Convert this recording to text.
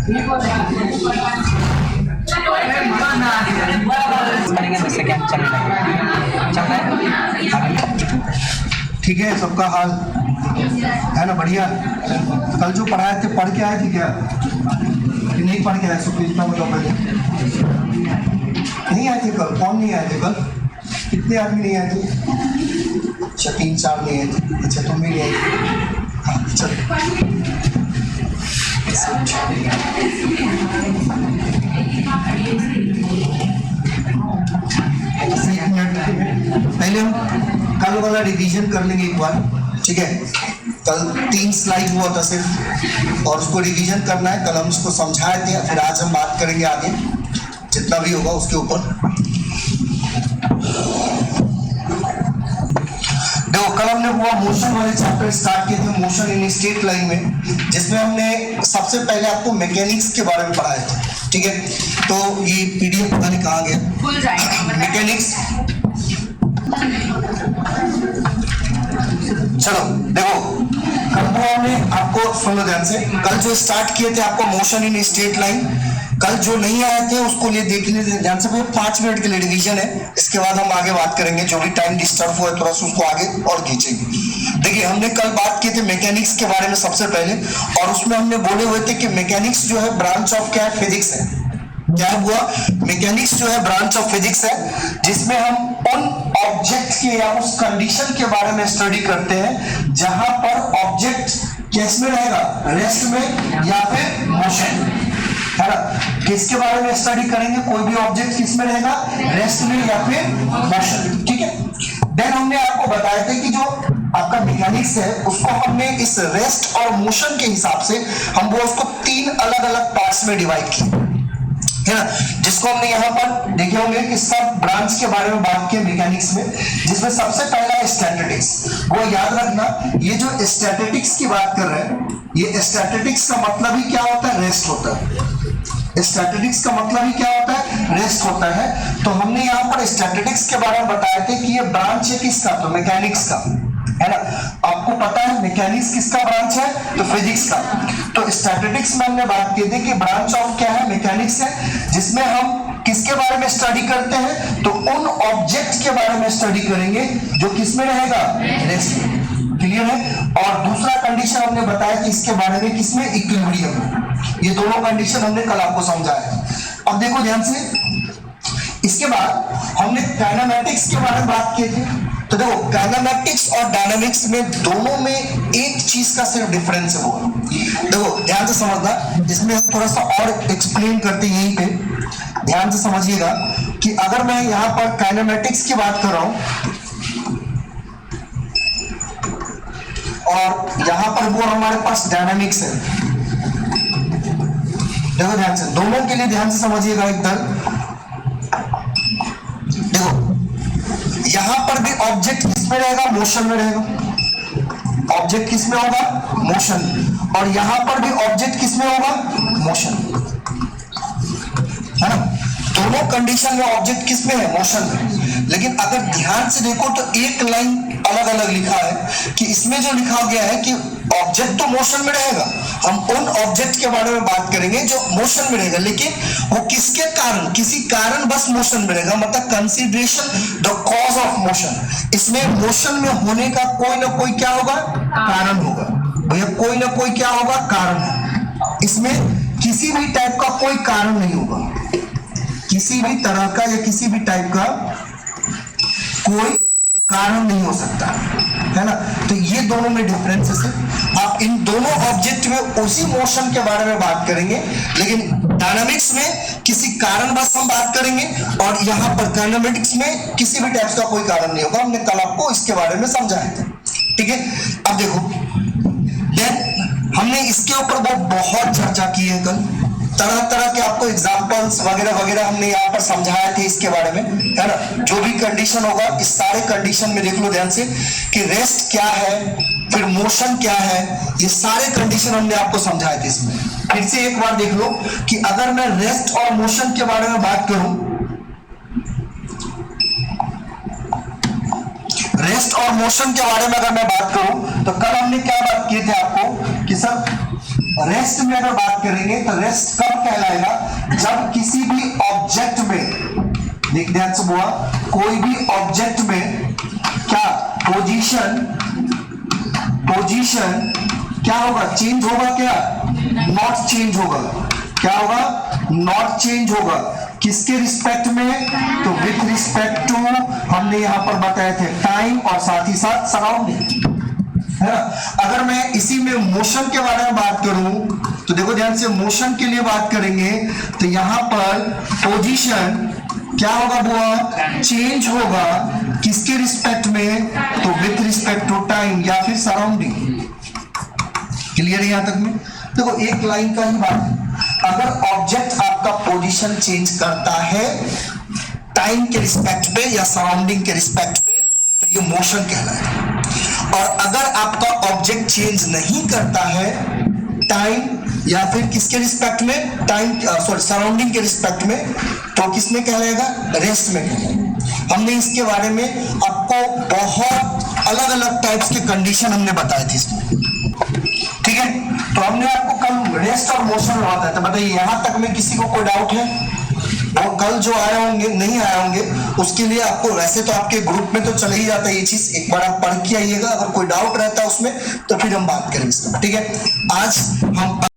ठीक है, सबका हाल है ना? बढ़िया। कल जो पढ़ाए थे पढ़ के आए थे क्या कि नहीं पढ़ के आए? सो प्लीज बताओ पहले। नहीं आए थे कल? कौन नहीं आए थे कल? कितने आदमी नहीं आए थे? अच्छा 3-4 नहीं आए थे। अच्छा तुम भी नहीं आए थे? हाँ चलो। पहले हम कल वाला रिवीजन कर लेंगे एक बार, ठीक है? कल 3 स्लाइड हुआ था सिर्फ, और उसको रिवीजन करना है। कल हम उसको समझाए थे, फिर आज हम बात करेंगे आगे जितना भी होगा उसके ऊपर। देखो कल हमने वो मोशन वाले चैप्टर स्टार्ट किए थे, मोशन इन स्ट्रेट लाइन में, जिसमें हमने सबसे पहले आपको मैकेनिक्स के बारे में पढ़ाया था, ठीक है? तो ये पीडीएफ पता नहीं कहाँ गया, भूल जाएंगे मैकेनिक्स। चलो देखो कल वो हमने आपको सुन लो ध्यान से, कल जो स्टार्ट किए थे आपको मोशन इन स्ट्रेट लाइन, कल जो नहीं आए थे उसको लिए देख लीजिए ध्यान से। 5 मिनट के लिए रिवीजन है, इसके बाद हम आगे बात करेंगे। जो भी टाइम डिस्टर्ब हुआ है थोड़ा सा उसको आगे और खींचेंगे। देखिए हमने कल बात की थी मैकेनिक्स के बारे में सबसे पहले, और उसमें हमने बोले हुए थे कि मैकेनिक्स जो है ब्रांच ऑफ क्या है? फिजिक्स है। क्या हुआ? मैकेनिक्स जो है ब्रांच ऑफ फिजिक्स है, जिसमें हम उन ऑब्जेक्ट के या उस कंडीशन के बारे में स्टडी करते हैं जहां पर ऑब्जेक्ट किस में रहेगा? रेस्ट में या फिर मोशन, है ना? किसके बारे में स्टडी करेंगे? कोई भी ऑब्जेक्ट किस में रहेगा? रेस्ट में या फिर मोशन, ठीक है? देन हमने आपको बताया था कि जो आपका मैकेनिक्स है उसको हमने इस रेस्ट और मोशन के हिसाब से हम वो उसको 3 अलग अलग पार्ट्स में डिवाइड किए, है ना? जिसको हमने यहाँ पर देखे होंगे कि सब ब्रांच के बारे में बात की मैकेनिक्स में, जिसमें सबसे पहला है स्टैटिस्टिक्स। वो याद रखना, ये जो स्टैटिस्टिक्स की बात कर रहे हैं, ये स्टैटिस्टिक्स का मतलब ही क्या होता है? रेस्ट होता है। स्टैटिस्टिक्स का मतलब ही क्या होता है? रेस्ट होता है। तो हमने यहाँ पर स्टैटिस्टिक्स के बारे में बताए थे कि ये ब्रांच है किसका? तो मैकेनिक्स का, है ना? आपको पता है मैकेनिक्स किसका ब्रांच है? तो फिजिक्स का। तो स्टैटिस्टिक्स में हमने बात की थी कि ब्रांच ऑफ क्या है? मैकेनिक्स है, जिसमें हम किसके बारे में स्टडी करते हैं? तो उन ऑब्जेक्ट के बारे में स्टडी करेंगे जो किस में रहेगा? रेस्ट में। क्लियर है? और दूसरा कंडीशन हमने बताया कि इसके बारे में किसमें? इक्विलिब्रियम में। ये दोनों कंडीशन हमने कल आपको समझाया। अब देखो ध्यान से, इसके बाद हमने काइनेमैटिक्स के बारे में बात की थी। तो देखो काइनेमैटिक्स और डायनामिक्स में दोनों में एक चीज का सिर्फ डिफरेंस है, वो देखो ध्यान से समझना। इसमें हम थोड़ा सा और एक्सप्लेन करते हैं यहीं पे, ध्यान से समझिएगा कि अगर मैं यहाँ पर काइनेमैटिक्स की बात कर रहा हूं और यहाँ पर वो हमारे पास डायनामिक्स है, देखो ध्यान से, दोनों के लिए ध्यान से समझिएगा एकदम। देखो यहां पर भी ऑब्जेक्ट किस में रहेगा? मोशन में रहेगा। ऑब्जेक्ट किस में होगा? मोशन। और यहां पर भी ऑब्जेक्ट किस में होगा? मोशन, है ना? दोनों कंडीशन में ऑब्जेक्ट किस में है? मोशन में। लेकिन अगर ध्यान से देखो तो एक लाइन अलग अलग लिखा है कि इसमें जो लिखा गया है कि ऑब्जेक्ट तो मोशन में रहेगा, हम उन ऑब्जेक्ट के बारे में बात करेंगे जो मोशन में रहेगा, लेकिन वो किसके कारण? किसी कारण बस मोशन में रहेगा, मतलब consideration the cause of motion. इसमें मोशन में होने का कोई ना कोई क्या होगा? कारण होगा। भैया कोई ना कोई क्या होगा? कारण है। इसमें किसी भी टाइप का कोई कारण नहीं होगा, किसी भी तरह का या किसी भी टाइप का कोई कारण नहीं हो सकता, है ना? तो ये दोनों में डिफरेंसेस है। आप इन दोनों ऑब्जेक्ट में उसी मोशन के बारे में बात करेंगे, लेकिन डायनामिक्स में किसी कारण बस हम बात करेंगे, और यहाँ पर काइनेमैटिक्स में किसी भी टाइप का कोई कारण नहीं होगा। हमने कल आपको इसके बारे में समझाया था, ठीक है? अब देखो हमने इसके ऊपर बहुत चर्चा की है कल, तरह तरह के आपको एग्जांपल्स वगैरह वगैरह हमने यहाँ पर समझाए थे इसके बारे में, है ना? जो भी कंडीशन होगा, इस सारे कंडीशन में देख लो ध्यान से कि रेस्ट क्या है, फिर मोशन क्या है, ये सारे कंडीशन हमने आपको समझाए थे इसमें। फिर से एक बार देख लो कि अगर मैं रेस्ट और मोशन के बारे में बात करूं, रेस्ट और मोशन के बारे में अगर मैं बात करूं, तो कल हमने क्या बात की थी आपको कि सर रेस्ट में अगर बात करेंगे तो रेस्ट कब कहलाएगा, जब किसी भी ऑब्जेक्ट में, देख ध्यान से बुआ, कोई भी ऑब्जेक्ट में क्या पोजीशन क्या होगा, चेंज होगा, क्या नॉट चेंज होगा, क्या होगा, नॉट चेंज होगा, किसके रिस्पेक्ट में, तो विथ रिस्पेक्ट टू, हमने यहां पर बताए थे टाइम और साथ ही साथ सराउंडिंग, है ना। अगर मैं इसी में मोशन के बारे में बात करूं तो देखो ध्यान से, मोशन के लिए बात करेंगे तो यहां पर पोजीशन क्या होगा बुआ, चेंज होगा, किसके रिस्पेक्ट में, तो विथ रिस्पेक्ट टू टाइम या फिर सराउंडिंग। क्लियर है यहां तक में। देखो एक लाइन का ही बात है, अगर ऑब्जेक्ट आपका पोजीशन चेंज करता है टाइम के रिस्पेक्ट पे या सराउंडिंग के रिस्पेक्ट पे तो ये मोशन कहलाएगा, और अगर आपका ऑब्जेक्ट चेंज नहीं करता है टाइम या फिर किसके रिस्पेक्ट में, टाइम सॉरी सराउंडिंग के रिस्पेक्ट में, तो किसमें कहलाएगा, रेस्ट में कहलाएगा। हमने इसके बारे में आपको बहुत अलग अलग टाइप्स के कंडीशन हमने बताए थे इसमें, ठीक है। तो हमने आपको कल रेस्ट और मोशन बताया था। बताइए यहां तक में किसी को कोई डाउट है, और कल जो आए होंगे नहीं आए होंगे उसके लिए आपको, वैसे तो आपके ग्रुप में तो चले ही जाता है ये चीज, एक बार आप पढ़ के आइएगा, अगर कोई डाउट रहता है उसमें तो फिर हम बात करेंगे इसमें, ठीक है। आज हम